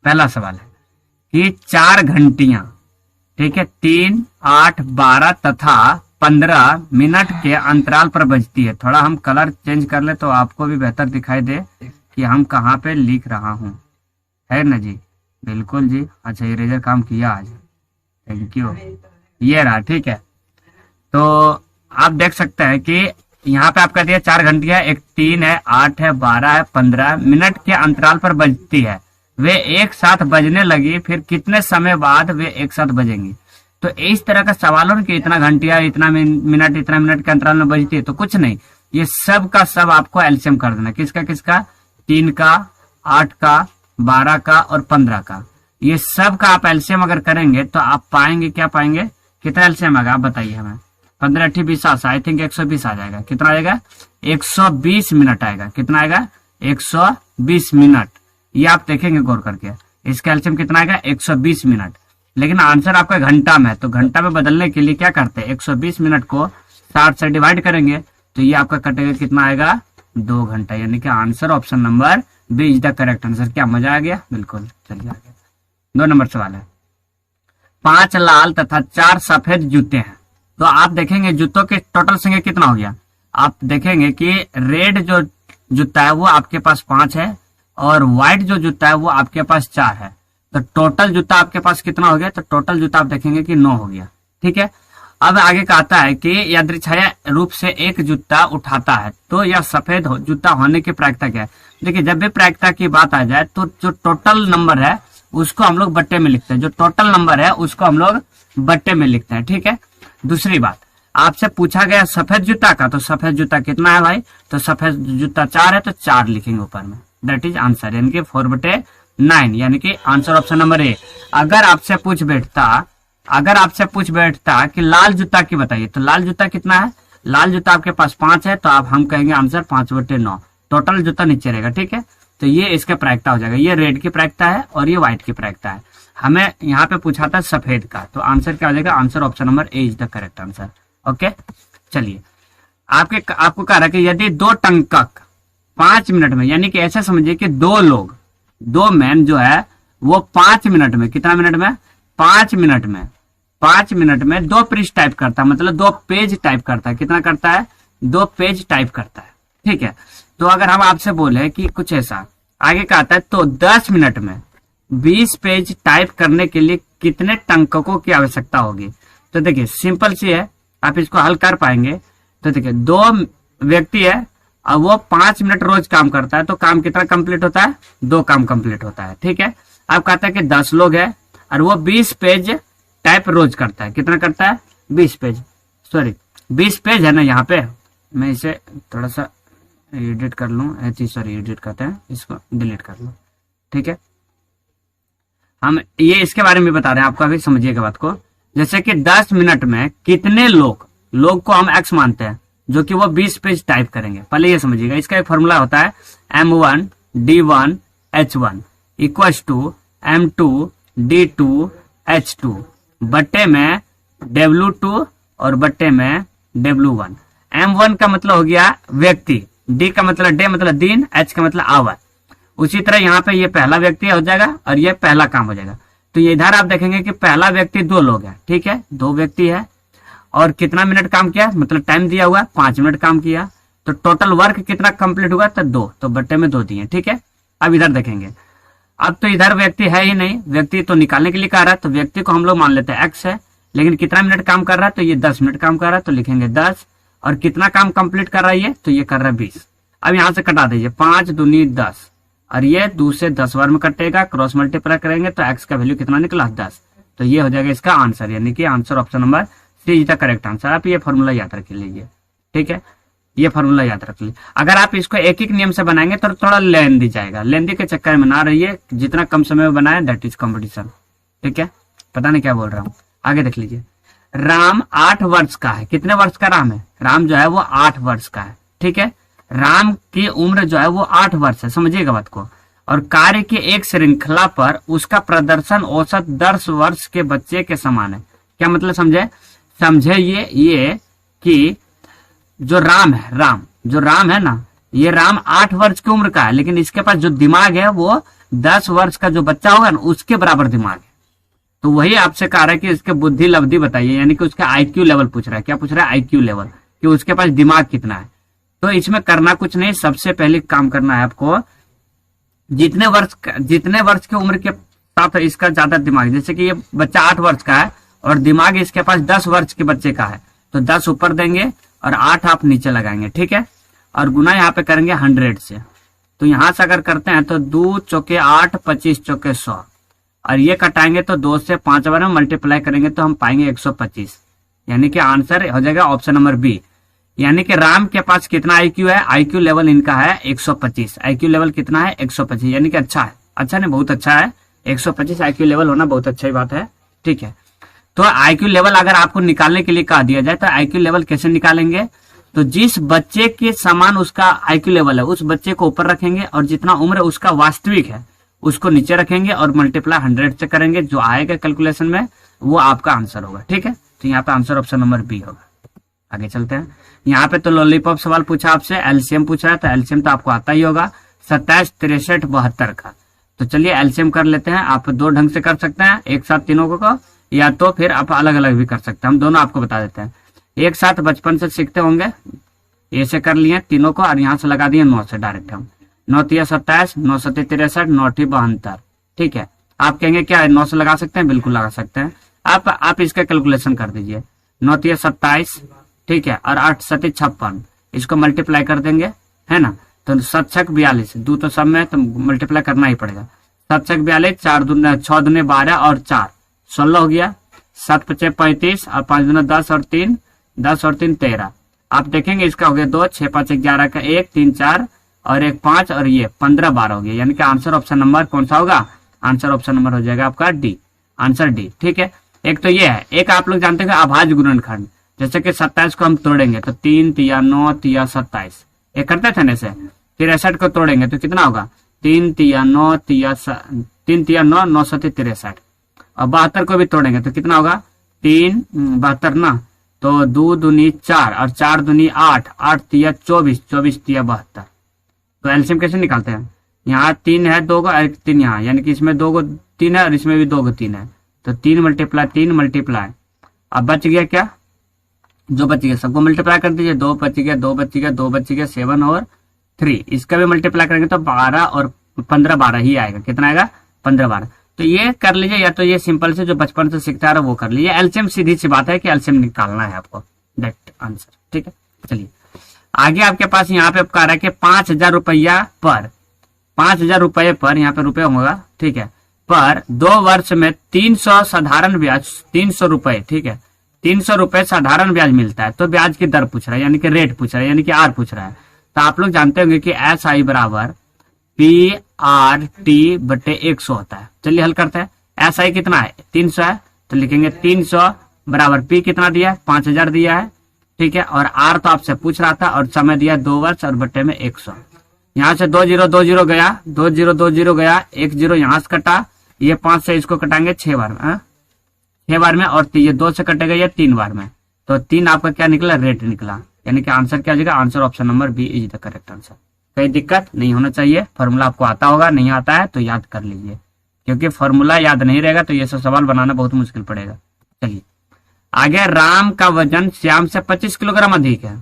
पहला सवाल है कि 4 घंटियां, ठीक है, 3, 8, 12 तथा 15 मिनट के अंतराल पर बजती है। थोड़ा हम कलर चेंज कर ले तो आपको भी बेहतर दिखाई दे कि हम कहाँ पे लिख रहा हूँ, है ना जी? बिल्कुल जी। अच्छा, इरेजर काम किया आज, थैंक यू। ये रहा, ठीक है। तो आप देख सकते हैं कि यहाँ पे आपका दिया 4 घंटियां, एक 3 है, 8 है, 12 है, 15 मिनट के अंतराल पर बजती है। वे एक साथ बजने लगी, फिर कितने समय बाद वे एक साथ बजेंगी? तो इस तरह का सवाल हो कि इतना घंटिया, इतना मिनट, इतना मिनट के अंतराल में बजती है, तो कुछ नहीं, ये सब का सब आपको एलसीएम कर देना। किसका किसका? 3 का, 8 का, 12 का और 15 का। ये सब का आप एलसीएम अगर करेंगे तो आप पाएंगे, क्या पाएंगे, कितना एलसीएम आएगा आप बताइए हमें। 15 × 20 आई थिंक 120 आ जाएगा। कितना आएगा? 120 मिनट आएगा। कितना आएगा? 120 मिनट। ये आप देखेंगे गौर करके, इसका एलसीएम कितना आएगा? 120 मिनट। लेकिन आंसर आपका घंटा में है, तो घंटा में बदलने के लिए क्या करते हैं, 120 मिनट को 60 से डिवाइड करेंगे तो ये आपका कटेगा, कितना आएगा? 2 घंटा। यानी कि answer option number B is the correct answer. क्या मजा आ गया? बिल्कुल। चलिए आगे 2 नंबर सवाल है। 5 लाल तथा 4 सफेद जूते हैं, तो आप देखेंगे जूतों की टोटल संख्या कितना हो गया। आप देखेंगे कि रेड जो जूता है वो आपके पास 5 है और व्हाइट जो जूता है वो आपके पास 4 है। तो टोटल जूता आपके पास कितना हो गया? तो टोटल जूता आप देखेंगे कि 9 हो गया, ठीक है। अब आगे कहता है कि यादृच्छिक रूप से एक जूता उठाता है तो यह सफेद जूता होने की प्रायिकता क्या है? देखिए, जब भी प्रायिकता की बात आ जाए तो जो टोटल नंबर है उसको हम लोग बट्टे में लिखते हैं, जो टोटल नंबर है उसको हम लोग बट्टे में लिखते हैं, ठीक है। दूसरी बात, आपसे पूछा गया सफेद जूता का, तो सफेद जूता कितना है भाई? तो सफेद जूता 4 है, तो 4 लिखेंगे ऊपर में, दैट इज आंसर, यानी कि 4/9, यानी कि आंसर ऑप्शन नंबर ए। अगर आपसे पूछ बैठता कि लाल जूता की बताइए, तो लाल जूता कितना है? लाल जूता आपके पास 5 है, तो आप हम कहेंगे आंसर 5/9। टोटल जूता नीचे रहेगा, ठीक है। तो ये इसका प्रायिकता हो जाएगा। ये रेड की प्रायिकता है और ये व्हाइट की प्रायिकता है। हमें यहाँ पे पूछा था सफेद का, तो आंसर क्या हो जाएगा? Answer option number A is the correct answer. Okay, चलिए आपको कह रहा है कि यदि 2 टंकक 5 मिनट में, यानी कि ऐसा समझिए कि 2 लोग, 2 मैन जो है वो 5 मिनट में, कितना मिनट में? 5 मिनट में 2 पृष्ठ टाइप करता है, मतलब 2 पेज टाइप करता है। कितना करता है? 2 पेज टाइप करता है, ठीक है। तो अगर हम आपसे बोले कि कुछ ऐसा आगे कहता है, तो 10 मिनट में 20 पेज टाइप करने के लिए कितने टंककों की आवश्यकता होगी? तो देखिए सिंपल सी है, आप इसको हल कर पाएंगे। तो देखिए 2 व्यक्ति है और वो 5 मिनट रोज काम करता है, तो काम कितना कंप्लीट होता है? 2 काम कंप्लीट होता है, ठीक है। अब कहता है कि 10 लोग है और वो 20 पेज टाइप रोज करता है। कितना करता है? 20 पेज, सॉरी 20 पेज है ना। यहाँ पे मैं इसे थोड़ा सा एडिट कर लूं, सॉरी एडिट करते हैं, इसको डिलीट कर लूं, ठीक है। हम ये इसके बारे में बता रहे हैं आपको, अभी समझिएगा बात को। जैसे कि 10 मिनट में कितने लोग को हम x मानते हैं, जो कि वो 20 पेज टाइप करेंगे। पहले ये समझिएगा, इसका एक फॉर्मूला होता है M1 D1 H1 equals to M2 D2 H2 बट्टे में W2 और बट्टे में W1। M1 का मतलब हो गया व्यक्ति, D का मतलब डे मतलब दिन, H का मतलब आवर। उसी तरह यहाँ पे ये पहला व्यक्ति हो जाएगा और ये पहला काम हो जाएगा। तो ये इधर आप देखेंगे कि पहला व्यक्ति 2 लोग हैं, ठीक है, 2 व्यक्ति है और कितना मिनट काम किया, मतलब टाइम दिया हुआ 5 मिनट काम किया। तो टोटल वर्क कितना कंप्लीट हुआ? तो 2, तो बट्टे में 2 दिए, ठीक है। अब इधर देखेंगे, अब तो इधर व्यक्ति है ही नहीं, व्यक्ति तो निकालने के लिए कह रहा है, तो व्यक्ति को हम लोग मान लेते हैं x है, लेकिन कितना मिनट काम कर रहा है? तो ये 10 मिनट काम कर रहा है, तो लिखेंगे 10। और कितना काम कंप्लीट कर रहा है ये? तो ये कर रहा है 20। अब यहाँ से कटा दीजिए, 5 दूनी 10 और ये 2 से 10 बार में कटेगा, क्रॉस मल्टीप्लाई करेंगे तो x का वैल्यू कितना निकला? 10। तो ये हो जाएगा इसका आंसर, यानी कि answer option number C is the correct answer. आप ये फॉर्मूला याद रख लीजिए, ठीक है, ये फॉर्मूला याद रख लीजिए। अगर आप इसको एक एक नियम से बनाएंगे तो थोड़ा लेंदी जाएगा, लेंदी के चक्कर में ना रहिए, जितना कम समय में बनाए दैट इज कॉम्पिटिशन, ठीक है। पता नहीं क्या बोल रहा हूँ, आगे देख लीजिए। राम 8 वर्ष का है। कितने वर्ष का राम है? राम जो है वो 8 वर्ष का है, ठीक है। राम की उम्र जो है वो 8 वर्ष है, समझिएगा बात को। और कार्य की एक श्रृंखला पर उसका प्रदर्शन औसत 10 वर्ष के बच्चे के समान है। क्या मतलब समझे ये कि जो राम है ना, ये राम 8 वर्ष की उम्र का है, लेकिन इसके पास जो दिमाग है वो 10 वर्ष का जो बच्चा होगा ना उसके बराबर दिमाग है। तो वही आपसे कह रहा है कि इसके बुद्धि लब्धि बताइए, यानी कि उसका आईक्यू लेवल पूछ रहा है। क्या पूछ रहा है? आईक्यू लेवल, कि उसके पास दिमाग कितना है। तो इसमें करना कुछ नहीं, सबसे पहले काम करना है आपको, जितने वर्ष की उम्र के साथ इसका ज्यादा दिमाग, जैसे कि ये बच्चा 8 वर्ष का है और दिमाग इसके पास 10 वर्ष के बच्चे का है, तो 10 ऊपर देंगे और 8 आप नीचे लगाएंगे, ठीक है। और गुना यहाँ पे करेंगे 100 से। तो यहां से अगर करते हैं तो 2 चौके 8, 25 चौके 100, और ये कटाएंगे तो 2 से 5 बार में मल्टीप्लाई करेंगे तो हम पाएंगे 125, यानी कि आंसर हो जाएगा ऑप्शन नंबर बी। यानी कि राम के पास कितना आईक्यू है? आईक्यू लेवल इनका है 125। आईक्यू लेवल कितना है? 125, यानी कि अच्छा है, अच्छा नहीं बहुत अच्छा है। 125 आईक्यू लेवल होना बहुत अच्छी बात है, ठीक है। तो आईक्यू लेवल अगर आपको निकालने के लिए कहा दिया जाए तो आईक्यू लेवल कैसे निकालेंगे? तो जिस बच्चे के समान उसका आईक्यू लेवल है उस बच्चे को ऊपर रखेंगे और जितना उम्र उसका वास्तविक है उसको नीचे रखेंगे और मल्टीप्लाई 100 से करेंगे, जो आएगा कैलकुलेशन में वो आपका आंसर होगा, ठीक है। तो यहाँ पे आंसर ऑप्शन नंबर बी होगा। आगे चलते हैं। यहाँ पे तो लॉलीपॉप सवाल पूछा आपसे, एलसीएम पूछा है, तो एलसीएम तो आपको आता ही होगा 27, 63, 72 का। तो चलिए एलसीएम कर लेते हैं। आप 2 ढंग से कर सकते हैं, एक साथ तीनों को, या तो फिर आप अलग अलग भी कर सकते हैं। हम दोनों आपको बता देते हैं। एक साथ बचपन से सीखते होंगे, ए से कर लिए तीनों को और यहाँ से लगा दिए 9 से डायरेक्ट हम। 9 तिया 27, 9 सत्ते 63, 9 ठी 72, ठीक है। आप कहेंगे क्या 9 से लगा सकते हैं? बिल्कुल लगा सकते हैं। आप इसका कैलकुलेशन कर दीजिए। 9 तिया 27, ठीक है, और 8 सत्ते 56, इसको मल्टीप्लाई कर देंगे, है ना। तो 7 छक 42, 2 तो सब में तो मल्टीप्लाई करना ही पड़ेगा। 7 छक 42, 4 दूने 6 दूने 12 और 4 16 हो गया। 7 पचे 35 और 5 दूने 10 और 3 10 और 3 13। आप देखेंगे इसका हो गया 2, 6 5 11 का 1 3 4 और 1 5 और ये 15 12 हो गया। यानी कि आंसर ऑप्शन नंबर कौन सा होगा? आंसर ऑप्शन नंबर हो जाएगा आपका डी, आंसर डी, ठीक है। एक तो ये है, एक आप लोग जानते हैं अभाज्य गुणनखंड, जैसे कि 27 को हम तोड़ेंगे तो 3 तिया 9 तिया 27, ये करते थे ना ऐसे। 63 को तोड़ेंगे तो कितना होगा? 3 तिया 9 तिया 3 तिया 9 9 सत्ते 63। और 72 को भी तोड़ेंगे तो कितना होगा? 3 72 ना, तो 2 दूनी 4 और 4 दूनी 8, 8 तिया 24, 24 तिया 72। तो एलसीएम कैसे निकालते हैं? यहाँ 3 है 2 को, 3 यहाँ, यानी कि इसमें 2 को 3 है और इसमें भी 2 को 3 है, तो 3 मल्टीप्लाई 3 मल्टीप्लाई। अब बच गया क्या? जो बच गया सबको मल्टीप्लाई कर दीजिए। 2 बच गया, 2 बच गया, 2 बच गया, 7 और 3, इसका भी मल्टीप्लाई करेंगे तो 12 और 15 12 ही आएगा। कितना आएगा? 15 12। तो ये कर लीजिए, या तो ये सिंपल से जो बचपन से सीखता है वो कर लीजिए। एलसीएम सीधी सी बात है कि एलसीएम निकालना है आपको, डायरेक्ट आंसर, ठीक है। चलिए आगे आपके पास यहाँ पे कह रहा है कि 5,000 रुपया पर, 5,000 रुपये पर, यहाँ पे रुपये होगा, ठीक है, पर 2 वर्ष में 300 साधारण ब्याज, 300 रुपए, ठीक है, 300 रुपए साधारण ब्याज मिलता है। तो ब्याज की दर पूछ रहा है, यानी कि रेट पूछ रहा है, यानी कि आर पूछ रहा है। तो आप लोग जानते होंगे कि एस आई बराबर पी आर टी बटे 100 होता है। चलिए हल करते हैं। एस आई कितना है? 300 है, तो लिखेंगे 300 बराबर पी कितना दिया है? 5,000 दिया है, ठीक है, और आर तो आपसे पूछ रहा था और समय दिया 2 वर्ष और बटे में 100। यहाँ से 2 0 2 0 गया, 2 0 2 0 गया, 1 0 यहाँ से कटा, ये 5 से इसको कटाएंगे 6 बार में, 6 बार में, और ये 2 से कटेगा ये 3 बार में, तो 3 आपका क्या निकला? रेट निकला। यानी कि आंसर क्या हो जाएगा? Answer option number B is the correct answer. कोई दिक्कत नहीं होना चाहिए। फॉर्मूला आपको आता होगा, नहीं आता है तो याद कर लीजिए, क्योंकि फॉर्मूला याद नहीं रहेगा तो ये सब सवाल बनाना बहुत मुश्किल पड़ेगा। चलिए आगे, राम का वजन श्याम से 25 किलोग्राम अधिक है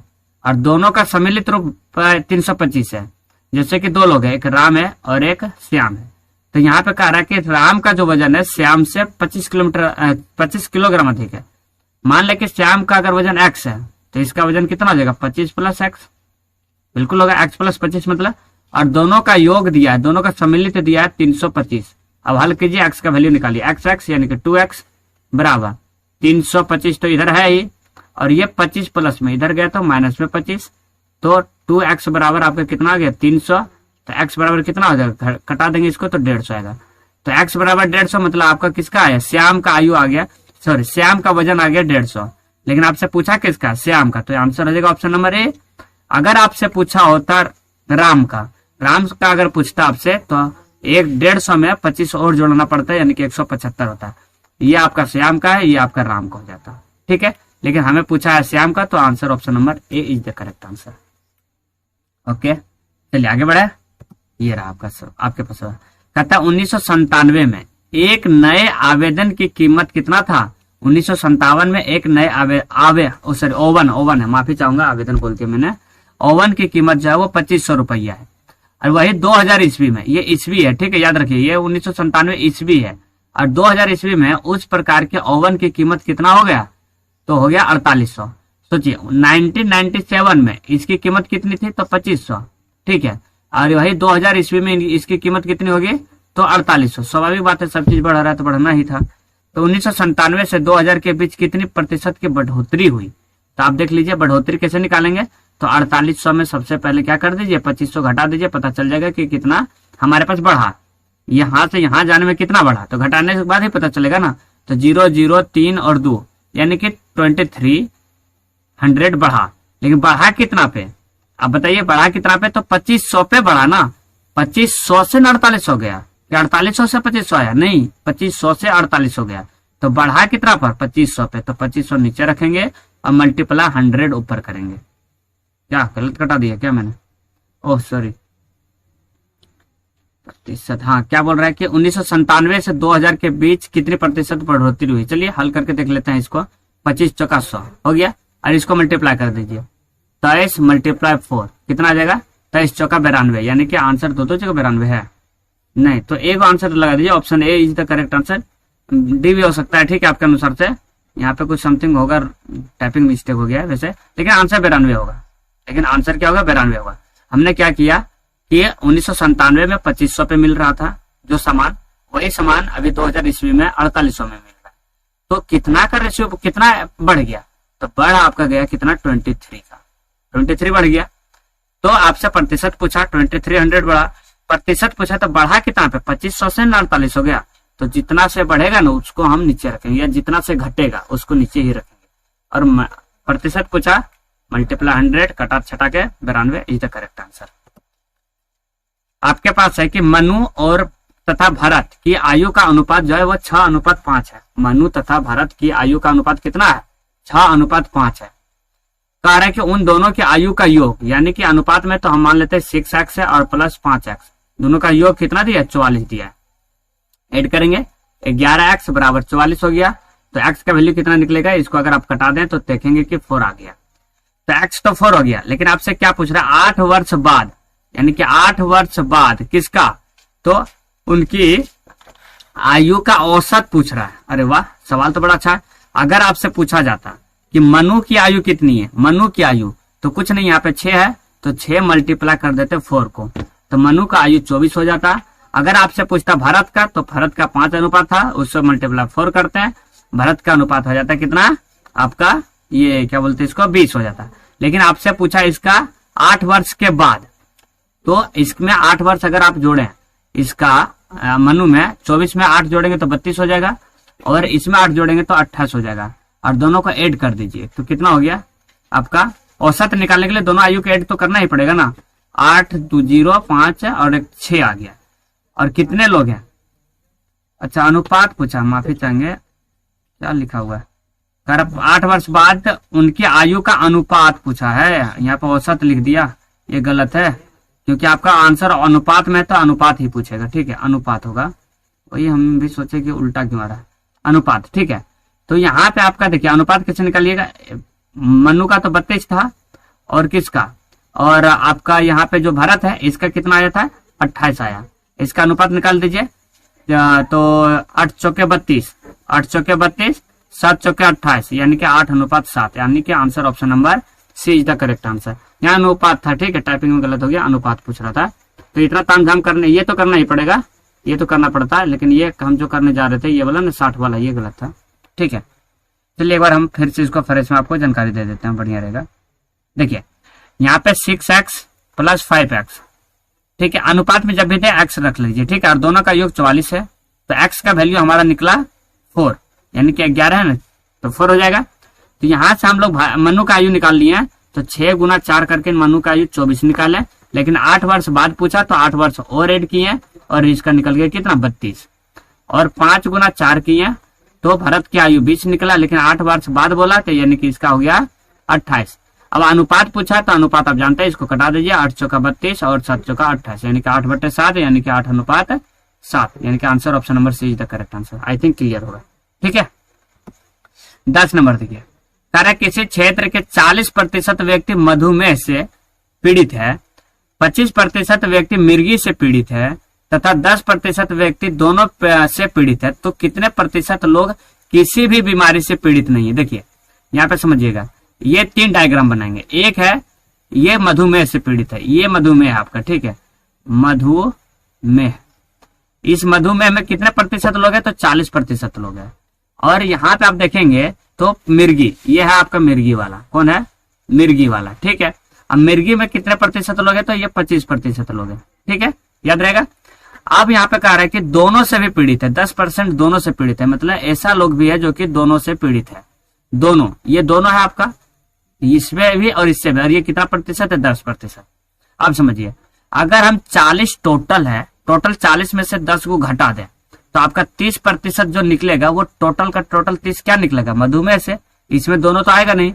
और दोनों का सम्मिलित रूप 325 है। जैसे कि 2 लोग हैं, एक राम है और एक श्याम है। तो यहाँ पे कह रहा है कि राम का जो वजन है श्याम से 25 किलोग्राम अधिक है। मान ले कि श्याम का अगर वजन x है तो इसका वजन कितना हो जाएगा? 25 प्लस x, बिल्कुल होगा x प्लस 25 मतलब, और दोनों का योग दिया है, दोनों का सम्मिलित दिया है 325। अब हल कीजिए, x का वैल्यू निकालिए। x यानी कि 2x बराबर 325 तो इधर है ही, और ये 25 प्लस में इधर गया तो माइनस में 25, तो 2x बराबर आपका कितना आ गया? 300। तो x बराबर कितना हो जाएगा? कटा देंगे इसको तो 150 आएगा। तो x बराबर 150 मतलब आपका किसका आया? श्याम का आयु आ गया, सॉरी श्याम का वजन आ गया 150। लेकिन आपसे पूछा किसका? श्याम का, तो आंसर हो जाएगा ऑप्शन नंबर ए। अगर आपसे पूछा होता राम का अगर पूछता आपसे तो 150 में 25 और जोड़ना पड़ता है, यानी कि 175 होता है। ये आपका श्याम का है, ये आपका राम का हो जाता, ठीक है। लेकिन हमें पूछा है श्याम का, तो answer option number A is the correct answer. Okay चलिए आगे बढ़े। ये रहा आपका आपके पास कहता 1997 में एक नए आवेदन की कीमत कितना था। 1957 में एक नए ओवन है, माफी चाहूंगा आवेदन बोल के मैंने, ओवन की कीमत जो है वो 2500 रुपया है। और वही 2000 ईस्वी में, ये ईस्वी है ठीक है, याद रखिए ये 1997 ईस्वी है, और 2000 ईस्वी में उस प्रकार के ओवन की कीमत कितना हो गया, तो हो गया 4800। सोचिए 1997 में इसकी कीमत कितनी थी, तो 2500 ठीक है, और वही 2000 ईस्वी में इसकी कीमत कितनी होगी, तो 4800। स्वाभाविक बात है, सब चीज बढ़ रहा है तो बढ़ना ही था। तो 1997 से 2000 के बीच कितनी प्रतिशत की बढ़ोतरी हुई, तो आप देख लीजिए बढ़ोतरी कैसे निकालेंगे। तो 4800 में सबसे पहले क्या कर दीजिए, 2500 घटा दीजिए, पता चल जाएगा कि कितना हमारे पास बढ़ा। यहाँ से यहाँ जाने में कितना बढ़ा, तो घटाने के बाद ही पता चलेगा ना। तो 0 0 3 और 2 यानी कि 2300 बढ़ा, लेकिन बढ़ा कितना पे, अब बताइए बढ़ा कितना पे, तो 2500 पे बढ़ा ना। 2500 से 48 हो गया, क्या 4800 से 2500 आया, नहीं 2500 से 48 हो गया। तो बढ़ा कितना पर, 2500 पे, तो 2500 नीचे रखेंगे और मल्टीप्लाई 100 ऊपर करेंगे। क्या गलत कटा दिया क्या मैंने, ओह सॉरी, प्रतिशत, हाँ क्या बोल रहा है कि 1997 से 2000 के बीच कितनी प्रतिशत बढ़ोतरी हुई। चलिए हल करके देख लेते हैं इसको। 25 चौका 100 हो गया, और इसको मल्टीप्लाई कर दीजिए, 23 मल्टीप्लाई 4 कितना आ जाएगा, 23 चौका 92, यानी कि आंसर दो जगह 92 है, नहीं तो एक आंसर लगा दीजिए, option A is the correct answer. D भी हो सकता है ठीक है आपके अनुसार से, यहाँ पे कुछ समथिंग होगा, टाइपिंग मिस्टेक हो गया है वैसे, लेकिन आंसर 92 होगा, लेकिन आंसर क्या होगा, 92 होगा। हमने क्या किया कि 1997 में 2500 पे मिल रहा था जो सामान, वही सामान अभी 2000 ईस्वी में 4800 में मिल रहा है, तो कितना का रेशियो कितना बढ़ गया, तो बढ़ आपका गया कितना, 23 का, 23 बढ़ गया। तो आपसे प्रतिशत पूछा, 2300 बढ़ा, प्रतिशत पूछा तो बढ़ा कितना पे, 2500 से 48 हो गया। तो जितना से बढ़ेगा ना उसको हम नीचे रखेंगे, या जितना से घटेगा उसको नीचे ही रखेंगे। और प्रतिशत पूछा, मल्टीप्लाई 100 कटा छटा के 92 इज द करेक्ट आंसर। आपके पास है कि मनु और तथा भरत की आयु का अनुपात जो है वो 6:5 है। मनु तथा भरत की आयु का अनुपात कितना है, 6:5 है। कह रहा है कि उन दोनों की आयु का योग, यानी कि अनुपात में तो हम मान लेते हैं 6x है और प्लस 5x, दोनों का योग कितना दिया, 44 दिया है। ऐड करेंगे 11x बराबर 44 हो गया, तो x का वैल्यू कितना निकलेगा, इसको अगर आप कटा दें तो देखेंगे कि 4 आ गया। तो x तो 4 हो गया, लेकिन आपसे क्या पूछ रहा है, 8 वर्ष बाद, यानी कि 8 वर्ष बाद किसका, तो उनकी आयु का औसत पूछ रहा है। अरे वाह, सवाल तो बड़ा अच्छा है। अगर आपसे पूछा जाता कि मनु की आयु कितनी है, मनु की आयु तो कुछ नहीं, यहाँ पे 6 है, तो 6 मल्टीप्लाई कर देते 4 को, तो मनु का आयु 24 हो जाता। अगर आपसे पूछता भरत का, तो भरत का 5 अनुपात था, उससे मल्टीप्लाई 4 करते हैं, भरत का अनुपात हो जाता है कितना आपका, ये क्या बोलते हैं इसको, 20 हो जाता। लेकिन आपसे पूछा इसका 8 वर्ष के बाद, तो इसमें 8 वर्ष अगर आप जोड़ें, इसका मनु में 24 में 8 जोड़ेंगे तो 32 हो जाएगा, और इसमें 8 जोड़ेंगे तो 28 हो जाएगा, और दोनों को ऐड कर दीजिए तो कितना हो गया आपका। औसत निकालने के लिए दोनों आयु को ऐड तो करना ही पड़ेगा ना, 8 2 0 5 और 6 आ गया। और कितने लोग हैं, अच्छा अनुपात पूछा, माफी चाहेंगे क्या लिखा हुआ है, 8 वर्ष बाद उनकी आयु का अनुपात पूछा है, यहाँ पर औसत लिख दिया, ये गलत है, क्योंकि आपका आंसर अनुपात में तो अनुपात ही पूछेगा, ठीक है अनुपात होगा, वही हम भी सोचे कि उल्टा क्यों आ रहा है, अनुपात ठीक है। तो यहाँ पे आपका देखिए अनुपात कैसे निकालिएगा, मनु का तो 32 था, और किसका, और आपका यहाँ पे जो भरत है इसका कितना आया था, 28 आया, इसका अनुपात निकाल दीजिए। तो 8 चौके 32, 8 चौके 32, 7 चौके 28, यानी कि 8:7, यानी कि answer option number C is the correct answer. यहाँ अनुपात था, ठीक है टाइपिंग में गलत हो गया, अनुपात पूछ रहा था। तो इतना तामझाम करने, ये तो करना ही पड़ेगा, ये तो करना पड़ता है, लेकिन ये हम जो करने जा रहे थे ये वाला ना 60 वाला, ये गलत था, ठीक है। चलिए एक बार हम फिर से इसको फ्रेश में आपको जानकारी दे देते हैं, बढ़िया रहेगा। देखिए यहाँ पे 6x प्लस 5x, ठीक है, अनुपात में जब भी थे x रख लीजिए, ठीक है, और दोनों का योग 44 है, तो x का वैल्यू हमारा निकला 4, यानी कि 11 है ना, तो 4 हो जाएगा। तो यहाँ से हम लोग मनु का आयु निकाल लिए हैं, तो 6 गुना 4 करके मनु का आयु 24 निकाले, लेकिन 8 वर्ष बाद पूछा तो 8 वर्ष और ऐड किए, और इसका निकल गया कितना 32, और 5 गुना 4 किए तो भरत की आयु 20 निकला, लेकिन 8 वर्ष बाद बोला तो यानी कि इसका हो गया 28। अब अनुपात पूछा तो अनुपात आप जानते हैं, इसको कटा दीजिए, 8 चौका 32 और 7 चौका 28, यानी कि 8/7, यानी कि 8:7, 7, यानी कि answer option number C is the correct answer. I think clear होगा, ठीक है। 10 नंबर देखिए, कह रहा है किसी क्षेत्र के 40% व्यक्ति मधुमेह से पीड़ित है, 25% व्यक्ति मिर्गी से पीड़ित है तथा 10% व्यक्ति दोनों से पीड़ित है, तो कितने प्रतिशत लोग किसी भी बीमारी से पीड़ित नहीं है। देखिए यहाँ पे समझिएगा, ये 3 डायग्राम बनाएंगे। एक है ये मधुमेह से पीड़ित है, ये मधुमेह आपका, ठीक है, मधुमेह। इस मधुमेह में कितने प्रतिशत लोग हैं, तो 40% लोग हैं। और यहाँ पे आप देखेंगे तो मिर्गी, ये है आपका मिर्गी वाला, कौन है, मिर्गी वाला, ठीक है। अब मिर्गी में कितने प्रतिशत लोग हैं, तो ये 25% लोग हैं, ठीक है, याद रहेगा। अब यहाँ पे कह रहा है कि दोनों से भी पीड़ित है, 10% दोनों से पीड़ित है, मतलब ऐसा लोग भी है जो कि दोनों से पीड़ित है। दोनों, ये दोनों है आपका, इसमें भी और इससे भी, और ये कितना प्रतिशत है, 10%। अब समझिए, अगर हम 40 टोटल है, टोटल 40 में से 10 को घटा दें तो आपका 30% जो निकलेगा वो टोटल का टोटल 30 क्या निकलेगा, मधुमेह से। इसमें दोनों तो आएगा नहीं,